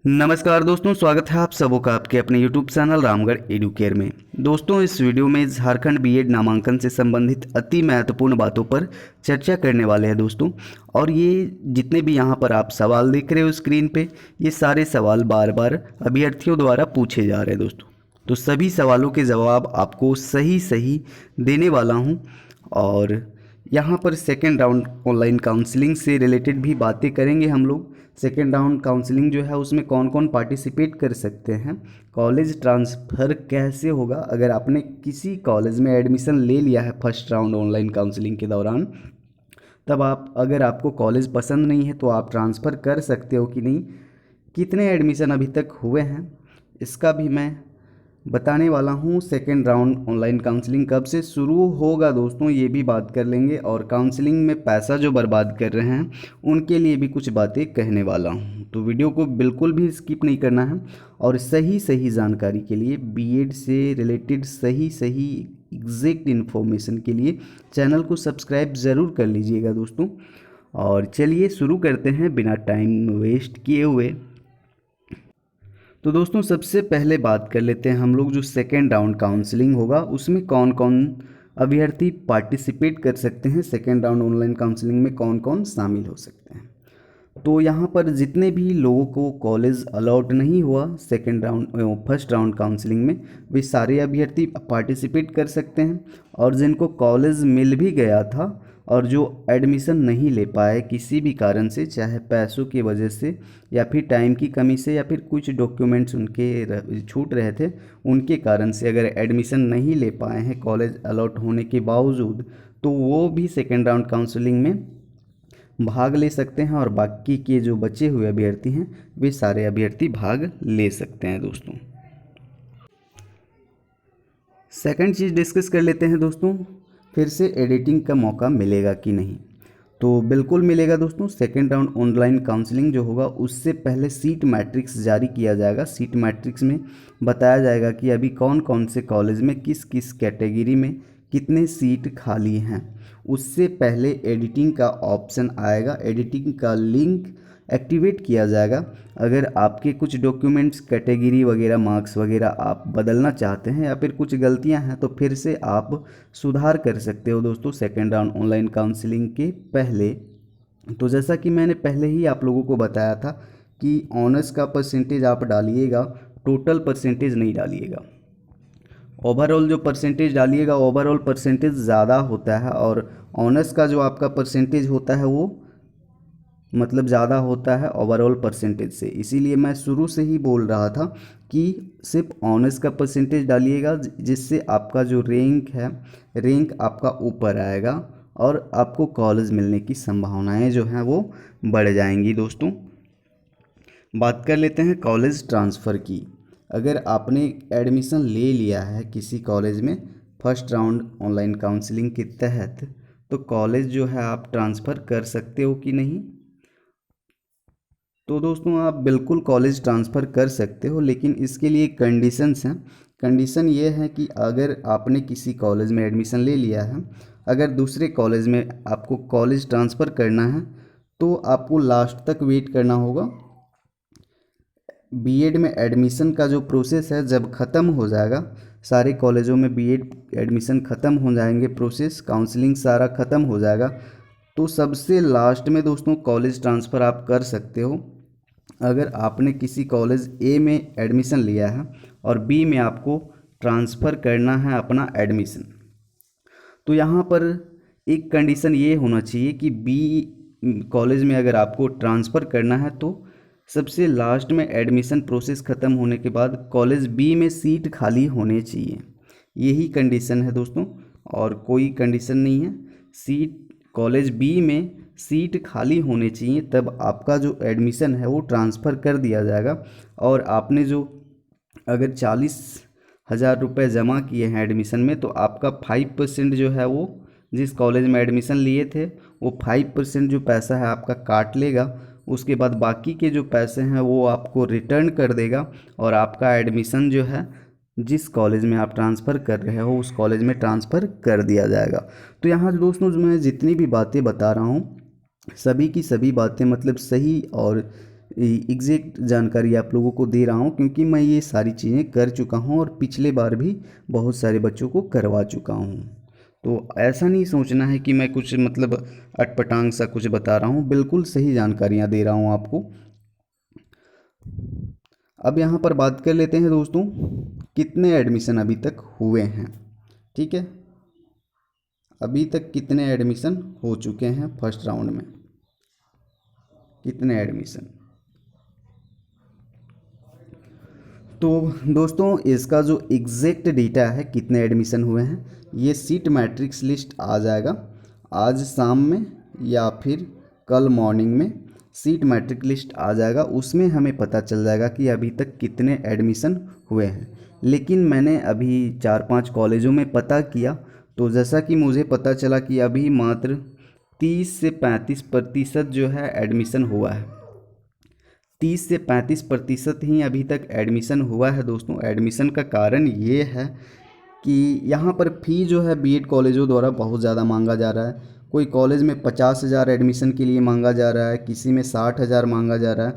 नमस्कार दोस्तों, स्वागत है आप सबों का आपके अपने YouTube चैनल रामगढ़ एडुकेयर में। दोस्तों, इस वीडियो में झारखंड बीएड नामांकन से संबंधित अति महत्वपूर्ण बातों पर चर्चा करने वाले हैं दोस्तों। और ये जितने भी यहाँ पर आप सवाल देख रहे हो स्क्रीन पे, ये सारे सवाल बार बार अभ्यर्थियों द्वारा पूछे जा रहे हैं दोस्तों। तो सभी सवालों के जवाब आपको सही सही देने वाला हूँ। और यहाँ पर सेकेंड राउंड ऑनलाइन काउंसलिंग से रिलेटेड भी बातें करेंगे हम लोग। सेकेंड राउंड काउंसलिंग जो है उसमें कौन कौन पार्टिसिपेट कर सकते हैं, कॉलेज ट्रांसफ़र कैसे होगा अगर आपने किसी कॉलेज में एडमिशन ले लिया है फर्स्ट राउंड ऑनलाइन काउंसलिंग के दौरान, तब आप अगर आपको कॉलेज पसंद नहीं है तो आप ट्रांसफ़र कर सकते हो कि नहीं, कितने एडमिशन अभी तक हुए हैं इसका भी मैं बताने वाला हूँ। सेकेंड राउंड ऑनलाइन काउंसलिंग कब से शुरू होगा दोस्तों, ये भी बात कर लेंगे। और काउंसलिंग में पैसा जो बर्बाद कर रहे हैं उनके लिए भी कुछ बातें कहने वाला हूँ, तो वीडियो को बिल्कुल भी स्किप नहीं करना है। और सही सही जानकारी के लिए, बीएड से रिलेटेड सही सही एग्जैक्ट इन्फॉर्मेशन के लिए चैनल को सब्सक्राइब ज़रूर कर लीजिएगा दोस्तों। और चलिए शुरू करते हैं बिना टाइम वेस्ट किए हुए। तो दोस्तों, सबसे पहले बात कर लेते हैं हम लोग जो सेकेंड राउंड काउंसलिंग होगा उसमें कौन कौन अभ्यर्थी पार्टिसिपेट कर सकते हैं, सेकेंड राउंड ऑनलाइन काउंसलिंग में कौन कौन शामिल हो सकते हैं। तो यहाँ पर जितने भी लोगों को कॉलेज अलॉट नहीं हुआ second round first round counselling में, वे सारे अभ्यर्थी पार्टिसिपेट कर सकते हैं। और जिनको कॉलेज मिल भी गया था और जो एडमिशन नहीं ले पाए किसी भी कारण से, चाहे पैसों की वजह से या फिर टाइम की कमी से या फिर कुछ डॉक्यूमेंट्स उनके छूट रहे थे उनके कारण से, अगर एडमिशन नहीं ले पाए हैं कॉलेज अलॉट होने के बावजूद, तो वो भी सेकेंड राउंड काउंसलिंग में भाग ले सकते हैं। और बाकी के जो बचे हुए अभ्यर्थी हैं वे सारे अभ्यर्थी भाग ले सकते हैं दोस्तों। सेकंड चीज़ डिस्कस कर लेते हैं दोस्तों, फिर से एडिटिंग का मौका मिलेगा कि नहीं। तो बिल्कुल मिलेगा दोस्तों। सेकेंड राउंड ऑनलाइन काउंसलिंग जो होगा उससे पहले सीट मैट्रिक्स जारी किया जाएगा। सीट मैट्रिक्स में बताया जाएगा कि अभी कौन कौन से कॉलेज में किस किस कैटेगरी में कितने सीट खाली हैं। उससे पहले एडिटिंग का ऑप्शन आएगा, एडिटिंग का लिंक एक्टिवेट किया जाएगा। अगर आपके कुछ डॉक्यूमेंट्स, कैटेगरी वगैरह, मार्क्स वगैरह आप बदलना चाहते हैं या फिर कुछ गलतियां हैं तो फिर से आप सुधार कर सकते हो दोस्तों सेकेंड राउंड ऑनलाइन काउंसलिंग के पहले। तो जैसा कि मैंने पहले ही आप लोगों को बताया था कि ऑनर्स का परसेंटेज आप डालिएगा, टोटल परसेंटेज नहीं डालिएगा। ओवरऑल जो परसेंटेज डालिएगा, ओवरऑल परसेंटेज ज़्यादा होता है और ऑनर्स का जो आपका परसेंटेज होता है वो मतलब ज़्यादा होता है ओवरऑल परसेंटेज से। इसीलिए मैं शुरू से ही बोल रहा था कि सिर्फ ऑनर्स का परसेंटेज डालिएगा, जिससे आपका जो रैंक है, रैंक आपका ऊपर आएगा और आपको कॉलेज मिलने की संभावनाएं जो हैं वो बढ़ जाएंगी दोस्तों। बात कर लेते हैं कॉलेज ट्रांसफ़र की। अगर आपने एडमिशन ले लिया है किसी कॉलेज में फर्स्ट राउंड ऑनलाइन काउंसलिंग के तहत, तो कॉलेज जो है आप ट्रांसफ़र कर सकते हो कि नहीं। तो दोस्तों, आप बिल्कुल कॉलेज ट्रांसफ़र कर सकते हो, लेकिन इसके लिए कंडीशंस हैं। कंडीशन ये है कि अगर आपने किसी कॉलेज में एडमिशन ले लिया है, अगर दूसरे कॉलेज में आपको कॉलेज ट्रांसफ़र करना है तो आपको लास्ट तक वेट करना होगा। बीएड में एडमिशन का जो प्रोसेस है जब ख़त्म हो जाएगा, सारे कॉलेजों में बीएड एडमिशन ख़त्म हो जाएंगे, प्रोसेस काउंसलिंग सारा ख़त्म हो जाएगा, तो सबसे लास्ट में दोस्तों कॉलेज ट्रांसफ़र आप कर सकते हो। अगर आपने किसी कॉलेज ए में एडमिशन लिया है और बी में आपको ट्रांसफ़र करना है अपना एडमिशन, तो यहाँ पर एक कंडीशन ये होना चाहिए कि बी कॉलेज में अगर आपको ट्रांसफ़र करना है तो सबसे लास्ट में एडमिशन प्रोसेस ख़त्म होने के बाद कॉलेज बी में सीट खाली होने चाहिए। यही कंडीशन है दोस्तों, और कोई कंडीशन नहीं है। सीट कॉलेज बी में सीट खाली होने चाहिए, तब आपका जो एडमिशन है वो ट्रांसफ़र कर दिया जाएगा। और आपने जो अगर 40,000 रुपये जमा किए हैं एडमिशन में, तो आपका 5% जो है वो जिस कॉलेज में एडमिशन लिए थे वो 5% जो पैसा है आपका काट लेगा। उसके बाद बाकी के जो पैसे हैं वो आपको रिटर्न कर देगा और आपका एडमिशन जो है जिस कॉलेज में आप ट्रांसफ़र कर रहे हो उस कॉलेज में ट्रांसफ़र कर दिया जाएगा। तो यहाँ दोस्तों जो मैं जितनी भी बातें बता रहा हूँ, सभी की सभी बातें मतलब सही और एग्जैक्ट जानकारी आप लोगों को दे रहा हूँ, क्योंकि मैं ये सारी चीज़ें कर चुका हूँ और पिछले बार भी बहुत सारे बच्चों को करवा चुका हूँ। तो ऐसा नहीं सोचना है कि मैं कुछ मतलब अटपटांग सा कुछ बता रहा हूँ, बिल्कुल सही जानकारियाँ दे रहा हूँ आपको। अब यहाँ पर बात कर लेते हैं दोस्तों, कितने एडमिशन अभी तक हुए हैं। ठीक है, अभी तक कितने एडमिशन हो चुके हैं फर्स्ट राउंड में, कितने एडमिशन। तो दोस्तों इसका जो एग्जैक्ट डेटा है कितने एडमिशन हुए हैं, ये सीट मैट्रिक्स लिस्ट आ जाएगा आज शाम में या फिर कल मॉर्निंग में सीट मैट्रिक लिस्ट आ जाएगा। उसमें हमें पता चल जाएगा कि अभी तक कितने एडमिशन हुए हैं। लेकिन मैंने अभी 4-5 कॉलेजों में पता किया, तो जैसा कि मुझे पता चला कि अभी मात्र 30 से 35% जो है एडमिशन हुआ है। 30 से 35% ही अभी तक एडमिशन हुआ है दोस्तों। एडमिशन का कारण ये है कि यहाँ पर फ़ी जो है बीएड कॉलेजों द्वारा बहुत ज़्यादा मांगा जा रहा है। कोई कॉलेज में 50,000 एडमिशन के लिए मांगा जा रहा है, किसी में 60,000 मांगा जा रहा है।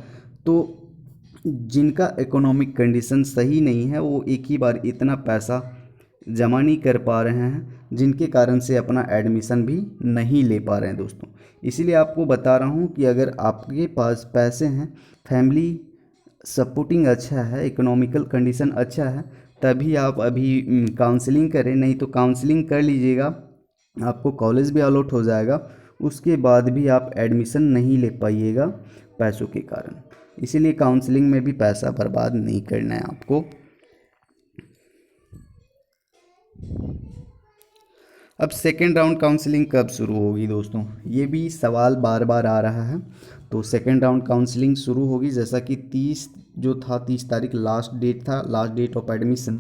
तो जिनका इकोनॉमिक कंडीशन सही नहीं है वो एक ही बार इतना पैसा जमा नहीं कर पा रहे हैं, जिनके कारण से अपना एडमिशन भी नहीं ले पा रहे हैं दोस्तों। इसीलिए आपको बता रहा हूँ कि अगर आपके पास पैसे हैं, फैमिली सपोर्टिंग अच्छा है, इकोनॉमिकल कंडीशन अच्छा है, तभी आप अभी काउंसलिंग करें। नहीं तो काउंसलिंग कर लीजिएगा, आपको कॉलेज भी अलॉट हो जाएगा, उसके बाद भी आप एडमिशन नहीं ले पाइएगा पैसों के कारण। इसीलिए काउंसलिंग में भी पैसा बर्बाद नहीं करना है आपको। अब सेकेंड राउंड काउंसलिंग कब शुरू होगी दोस्तों, ये भी सवाल बार बार आ रहा है। तो सेकेंड राउंड काउंसलिंग शुरू होगी, जैसा कि 30 जो था 30 तारीख लास्ट डेट था, लास्ट डेट ऑफ एडमिशन।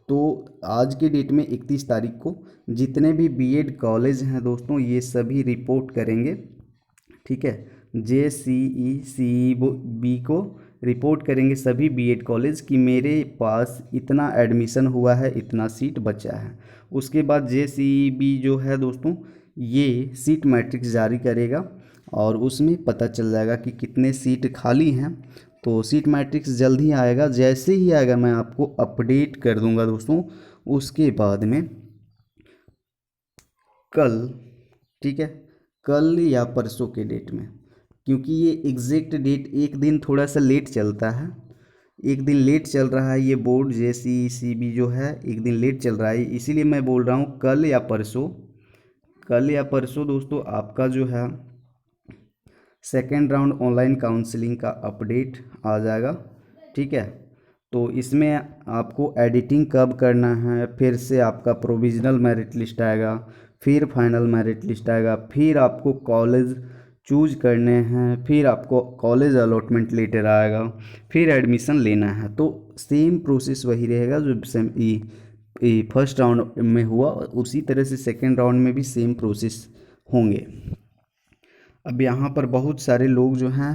तो आज के डेट में 31 तारीख को जितने भी बीएड कॉलेज हैं दोस्तों, ये सभी रिपोर्ट करेंगे। ठीक है, JCECB को रिपोर्ट करेंगे सभी बीएड कॉलेज कि मेरे पास इतना एडमिशन हुआ है, इतना सीट बचा है। उसके बाद JCEB जो है दोस्तों, ये सीट मैट्रिक्स जारी करेगा और उसमें पता चल जाएगा कि कितने सीट खाली हैं। तो सीट मैट्रिक्स जल्द ही आएगा, जैसे ही आएगा मैं आपको अपडेट कर दूंगा दोस्तों। उसके बाद में कल, ठीक है, कल या परसों के डेट में, क्योंकि ये एग्जैक्ट डेट एक दिन थोड़ा सा लेट चलता है, एक दिन लेट चल रहा है। ये बोर्ड JCECB जो है एक दिन लेट चल रहा है, इसीलिए मैं बोल रहा हूँ कल या परसों। कल या परसों दोस्तों आपका जो है सेकेंड राउंड ऑनलाइन काउंसलिंग का अपडेट आ जाएगा। ठीक है, तो इसमें आपको एडिटिंग कब करना है, फिर से आपका प्रोविज़नल मेरिट लिस्ट आएगा, फिर फाइनल मेरिट लिस्ट आएगा, फिर आपको कॉलेज चूज करने हैं, फिर आपको कॉलेज अलॉटमेंट लेटर आएगा, फिर एडमिशन लेना है। तो सेम प्रोसेस वही रहेगा जो फर्स्ट राउंड में हुआ, उसी तरह से सेकेंड राउंड में भी सेम प्रोसेस होंगे। अब यहाँ पर बहुत सारे लोग जो हैं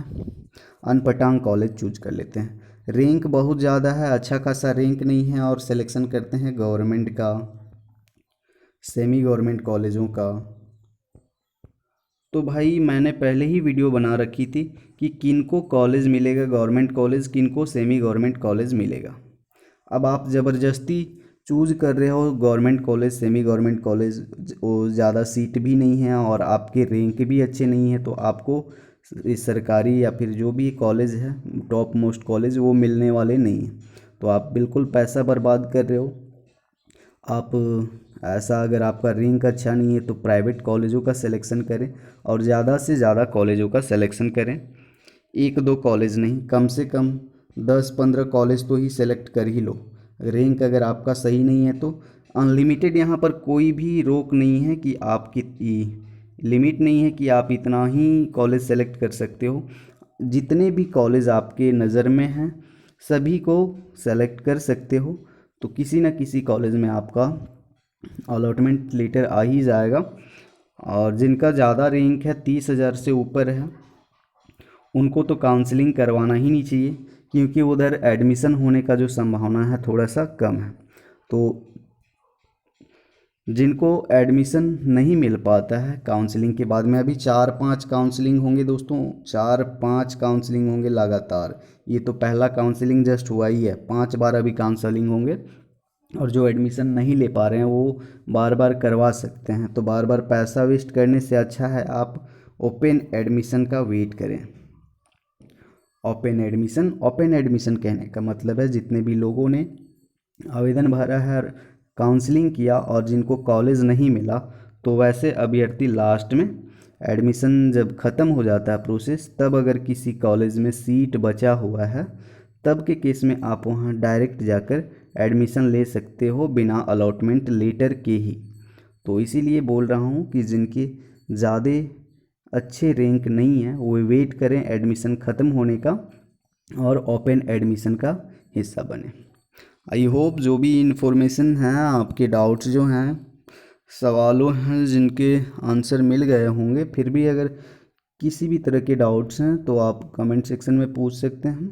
अनपटांग कॉलेज चूज कर लेते हैं, रैंक बहुत ज़्यादा है, अच्छा खासा रैंक नहीं है, और सिलेक्शन करते हैं गवर्नमेंट का, सेमी गवर्नमेंट कॉलेजों का। तो भाई मैंने पहले ही वीडियो बना रखी थी कि किनको कॉलेज मिलेगा गवर्नमेंट कॉलेज, किनको सेमी गवर्नमेंट कॉलेज मिलेगा। अब आप ज़बरदस्ती चूज कर रहे हो government college, semi government college, वो ज़्यादा सीट भी नहीं है और आपके रैंक भी अच्छे नहीं है, तो आपको इस सरकारी या फिर जो भी कॉलेज है टॉप मोस्ट कॉलेज वो मिलने वाले नहीं हैं। तो आप बिल्कुल पैसा बर्बाद कर रहे हो। आप ऐसा, अगर आपका रैंक अच्छा नहीं है तो प्राइवेट कॉलेजों का सिलेक्शन करें और ज़्यादा से ज़्यादा कॉलेजों का सिलेक्शन करें। 1-2 कॉलेज नहीं, कम से कम 10-15 कॉलेज तो ही सेलेक्ट कर ही लो। रैंक अगर आपका सही नहीं है तो अनलिमिटेड, यहाँ पर कोई भी रोक नहीं है कि आपकी लिमिट नहीं है कि आप इतना ही कॉलेज सेलेक्ट कर सकते हो। जितने भी कॉलेज आपके नज़र में हैं सभी को सेलेक्ट कर सकते हो। तो किसी न किसी कॉलेज में आपका अलॉटमेंट लेटर आ ही जाएगा। और जिनका ज़्यादा रैंक है 30,000 से ऊपर है, उनको तो काउंसलिंग करवाना ही नहीं चाहिए, क्योंकि उधर एडमिशन होने का जो संभावना है थोड़ा सा कम है। तो जिनको एडमिशन नहीं मिल पाता है काउंसलिंग के बाद में, अभी 4-5 काउंसलिंग होंगे दोस्तों, 4-5 काउंसलिंग होंगे लगातार। ये तो पहला काउंसलिंग जस्ट हुआ ही है, 5 बार अभी काउंसलिंग होंगे। और जो एडमिशन नहीं ले पा रहे हैं वो बार बार करवा सकते हैं। तो बार बार पैसा वेस्ट करने से अच्छा है आप ओपन एडमिशन का वेट करें। ओपन एडमिशन कहने का मतलब है जितने भी लोगों ने आवेदन भरा है, काउंसलिंग किया और जिनको कॉलेज नहीं मिला, तो वैसे अभ्यर्थी लास्ट में एडमिशन जब ख़त्म हो जाता है प्रोसेस, तब अगर किसी कॉलेज में सीट बचा हुआ है, तब के केस में आप वहाँ डायरेक्ट जाकर एडमिशन ले सकते हो बिना अलॉटमेंट लेटर के ही। तो इसीलिए बोल रहा हूँ कि जिनके ज़्यादा अच्छे रैंक नहीं है वो वेट करें एडमिशन ख़त्म होने का और ओपन एडमिशन का हिस्सा बने। आई होप जो भी इन्फॉर्मेशन है, आपके डाउट्स जो हैं, सवालों हैं जिनके आंसर मिल गए होंगे। फिर भी अगर किसी भी तरह के डाउट्स हैं तो आप कमेंट सेक्शन में पूछ सकते हैं।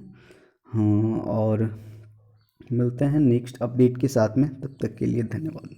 हाँ, और मिलते हैं नेक्स्ट अपडेट के साथ में, तब तक के लिए धन्यवाद।